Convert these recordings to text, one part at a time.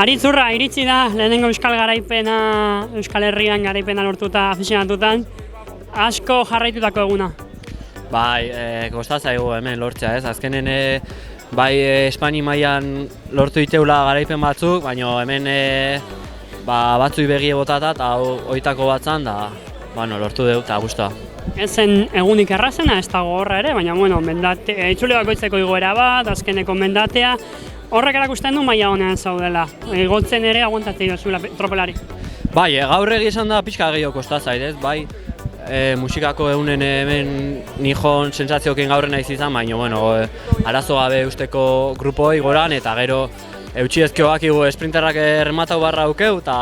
Aritzurra iritsi da lehenengo euskal garaipena, Euskal Herrian garaipena lortuta afizionatutan, asko jarraitutako eguna. Bai, kosta zaigu hemen lortzea, ez? Azkenen bai Espainia mailan lortu diteula garaipen batzuk, baina hemen batzui begie botata eta hoitako batzan da lortu dugu eta guztua. Ez zen egunik errazena, ez dago horra ere, baina itzuli bakoitzeko igoera bat, azkeneko mendatea, horrek erakusten du maila honean zaudela, igotzen ere aguantatzea zuela tropelari. Bai, gaur esan da pixka gehiago kosta zait, ez? Bai, musikako egunen hemen nijon sentsazioekin gaurren naiz izan, baina arazo gabe usteko grupoi goran eta gero eutxi ezkeoak igu esprinterrak errematau barra aukeu eta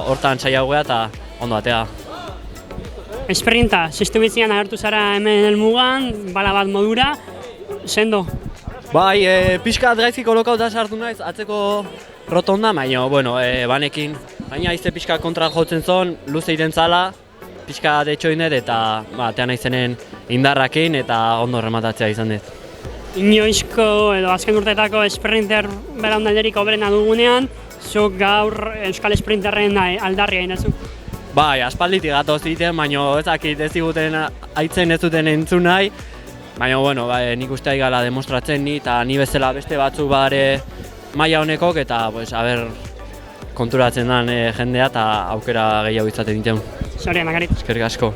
hortan saia gea eta ondo atea. Esprinta, ziztubitzian agertu zara hemen helmugan, bala bat modura, sendo? Bai, pixka gaizki kolokauta sartu naiz, atzeko rotonda, baina, banekin, baina izte pixka kontra jotzen zon, luze iten zala, pixka detxoin dut eta atean naizenen indarrakin eta ondo rematatzea izan dut. Inoizko edo azken urteetako esprinter belaunalderik hoberena dugunean, zuk gaur Euskal Esprinterren aldarria inazu? Bai, aspalditik gatoz egiten, baina ez diguten aitzen ez duten entzun nahi. Baina, nik uste gala demostratzen ni eta ni bezala beste batzuk bare maila honekok eta konturatzen den jendea eta aukera gehiago izaten dituen. Zorionak, Garit. Eskerrik asko.